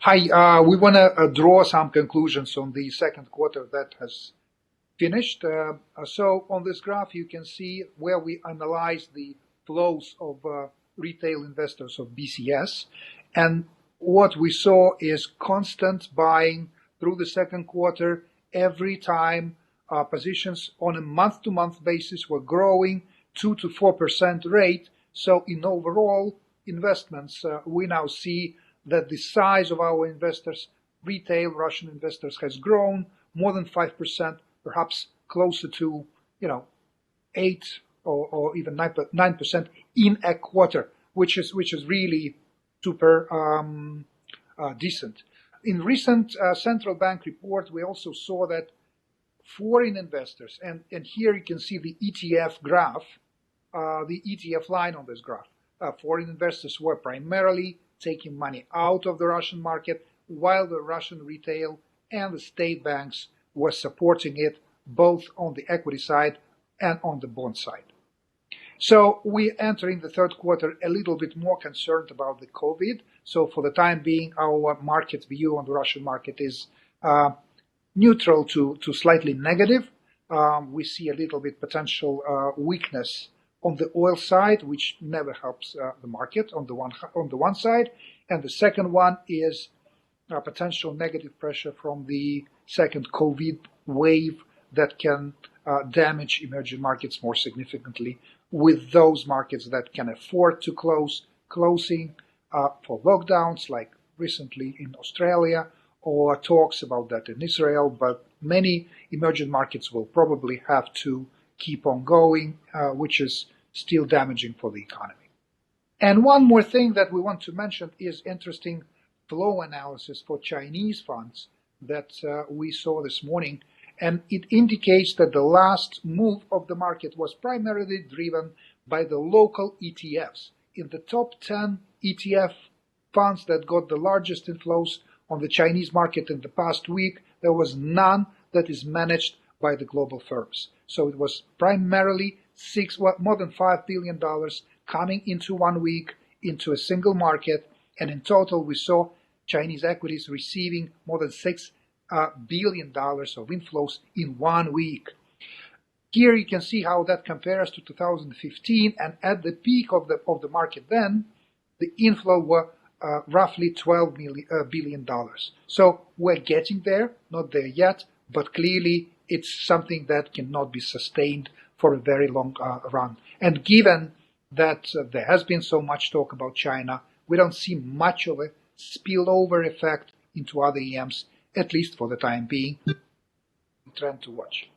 Hi, we want to draw some conclusions on the second quarter that has finished. So on this graph, you can see where we analyze the flows of retail investors of BCS. And what we saw is constant buying through the second quarter. Every time positions on a month-to-month basis were growing 2 to 4% rate. So in overall investments, we now see that the size of our investors, retail Russian investors, has grown more than 5%, perhaps closer to 8 or even 9% in a quarter, which is really super decent. In recent central bank report, we also saw that foreign investors, and here you can see the ETF graph, the ETF line on this graph. Foreign investors were primarily taking money out of the Russian market, while the Russian retail and the state banks were supporting it both on the equity side and on the bond side. So we're entering the third quarter a little bit more concerned about the COVID. So for the time being, our market view on the Russian market is neutral to slightly negative. We see a little bit potential weakness on the oil side, which never helps the market on the one side, and the second one is potential negative pressure from the second COVID wave that can damage emerging markets more significantly, with those markets that can afford to closing for lockdowns, like recently in Australia, or talks about that in Israel. But many emerging markets will probably have to keep on going, which is still damaging for the economy. And one more thing that we want to mention is interesting flow analysis for Chinese funds that we saw this morning. And it indicates that the last move of the market was primarily driven by the local ETFs. In the top 10 ETF funds that got the largest inflows on the Chinese market in the past week, there was none that is managed by the global firms. So it was primarily more than $5 billion coming into 1 week into a single market. And in total, we saw Chinese equities receiving more than $6 billion of inflows in 1 week. Here you can see how that compares to 2015, and at the peak of the market then, the inflow were roughly $12 billion. So we're getting there, not there yet, but clearly it's something that cannot be sustained for a very long run. And given that there has been so much talk about China, we don't see much of a spillover effect into other EMs, at least for the time being. Trend to watch.